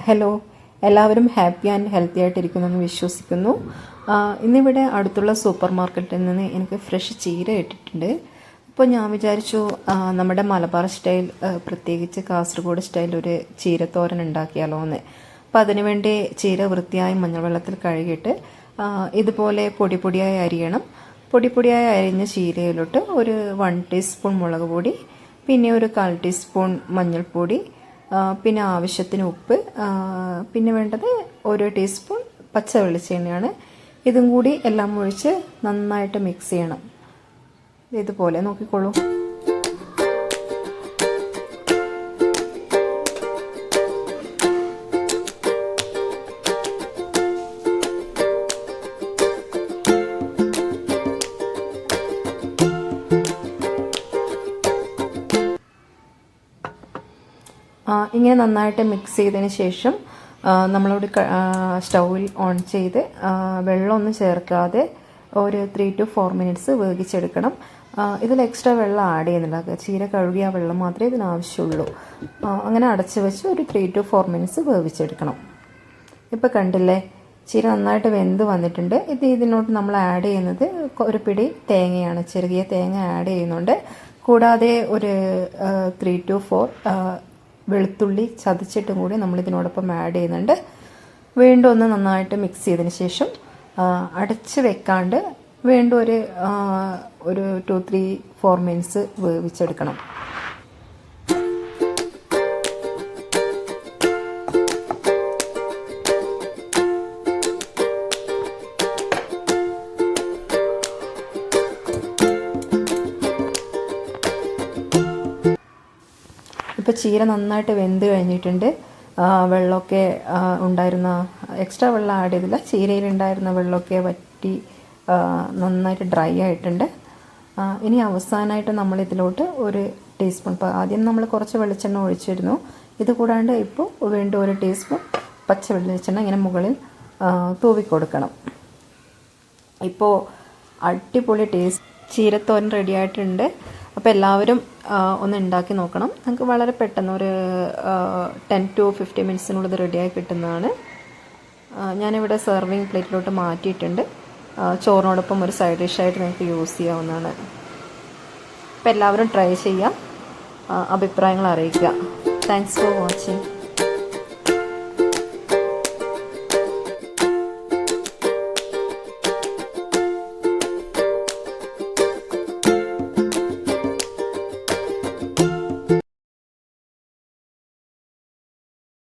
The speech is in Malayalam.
ഹലോ, എല്ലാവരും ഹാപ്പി ആൻഡ് ഹെൽത്തി ആയിട്ടിരിക്കുമെന്ന് വിശ്വസിക്കുന്നു. ഇന്നിവിടെ അടുത്തുള്ള സൂപ്പർ മാർക്കറ്റിൽ നിന്ന് എനിക്ക് ഫ്രഷ് ചീര ഇട്ടിട്ടുണ്ട്. അപ്പോൾ ഞാൻ വിചാരിച്ചു നമ്മുടെ മലബാർ സ്റ്റൈൽ, പ്രത്യേകിച്ച് കാസർഗോഡ് സ്റ്റൈൽ ഒരു ചീരത്തോരൻ ഉണ്ടാക്കിയാലോ എന്ന്. അപ്പോൾ അതിനുവേണ്ടി ചീര വൃത്തിയായി മഞ്ഞൾ വെള്ളത്തിൽ കഴുകിയിട്ട് ഇതുപോലെ പൊടി പൊടിയായി അരിയണം. പൊടി പൊടിയായി അരിഞ്ഞ ചീരയിലോട്ട് ഒരു 1 ടീസ്പൂൺ മുളക് പൊടി, പിന്നെ ഒരു 1/4 ടീസ്പൂൺ മഞ്ഞൾപ്പൊടി, പിന്നെ ആവശ്യത്തിന് ഉപ്പ്, പിന്നെ വേണ്ടത് 1 ടീസ്പൂൺ പച്ച വെളിച്ചെണ്ണയാണ്. ഇതും കൂടി എല്ലാം ഒഴിച്ച് നന്നായിട്ട് മിക്സ് ചെയ്യണം. ഇതുപോലെ നോക്കിക്കോളൂ. ഇങ്ങനെ നന്നായിട്ട് മിക്സ് ചെയ്തതിന് ശേഷം നമ്മളോട് സ്റ്റൗവിൽ ഓൺ ചെയ്ത് വെള്ളമൊന്നും ചേർക്കാതെ ഒരു 3 to 4 മിനിറ്റ്സ് വേവിച്ചെടുക്കണം. ഇതിൽ എക്സ്ട്രാ വെള്ളം ആഡ് ചെയ്യുന്നുണ്ടാക്കുക. ചീര കഴുകിയ വെള്ളം മാത്രമേ ഇതിനാവശ്യമുള്ളൂ. അങ്ങനെ അടച്ച് വെച്ച് ഒരു 3 to 4 മിനിറ്റ്സ് വേവിച്ചെടുക്കണം. ഇപ്പോൾ കണ്ടില്ലേ, ചീര നന്നായിട്ട് വെന്ത് വന്നിട്ടുണ്ട്. ഇതിനോട്ട് നമ്മൾ ആഡ് ചെയ്യുന്നത് ഒരു പിടി തേങ്ങയാണ്. ചെറിയ തേങ്ങ ആഡ് ചെയ്യുന്നുണ്ട്. കൂടാതെ ഒരു 3 to 4 വെളുത്തുള്ളി ചതച്ചിട്ടും കൂടി നമ്മൾ ഇതിനോടൊപ്പം ആഡ് ചെയ്യുന്നുണ്ട്. വീണ്ടും ഒന്ന് നന്നായിട്ട് മിക്സ് ചെയ്തതിന് ശേഷം അടച്ച് വെക്കാണ്ട് വീണ്ടും ഒരു 2, 3, 4 മിനിറ്റ്സ് വേവിച്ചെടുക്കണം. ഇപ്പോൾ ചീര നന്നായിട്ട് വെന്ത് കഴിഞ്ഞിട്ടുണ്ട്. വെള്ളമൊക്കെ ഉണ്ടായിരുന്ന എക്സ്ട്രാ വെള്ളം ആഡ് ചെയ്തില്ല. ചീരയിലുണ്ടായിരുന്ന വെള്ളമൊക്കെ വറ്റി നന്നായിട്ട് ഡ്രൈ ആയിട്ടുണ്ട്. ഇനി അവസാനമായിട്ട് നമ്മൾ ഇതിലോട്ട് 1 ടീസ്പൂൺ, ആദ്യം നമ്മൾ കുറച്ച് വെളിച്ചെണ്ണ ഒഴിച്ചിരുന്നു. ഇത് കൂടാണ്ട് ഇപ്പോൾ വീണ്ടും 1 ടീസ്പൂൺ പച്ച വെളിച്ചെണ്ണ ഇങ്ങനെ മുകളിൽ തൂവി കൊടുക്കണം. ഇപ്പോൾ അടിപൊളി ടേസ്റ്റ് ചീരത്തോരൻ റെഡി ആയിട്ടുണ്ട്. അപ്പോൾ എല്ലാവരും ഒന്ന് ഉണ്ടാക്കി നോക്കണം. നമുക്ക് വളരെ പെട്ടെന്ന് ഒരു 10 to 15 മിനിറ്റ്സിനുള്ളത് റെഡിയായി കിട്ടുന്നതാണ്. ഞാനിവിടെ സെർവിങ് പ്ലേറ്റിലോട്ട് മാറ്റിയിട്ടുണ്ട്. ചോറിനോടൊപ്പം ഒരു സൈഡ് ഡിഷായിട്ട് നിങ്ങൾക്ക് യൂസ് ചെയ്യാവുന്നതാണ്. അപ്പോൾ എല്ലാവരും ട്രൈ ചെയ്യുക, അഭിപ്രായങ്ങൾ അറിയിക്കുക. Thanks for watching.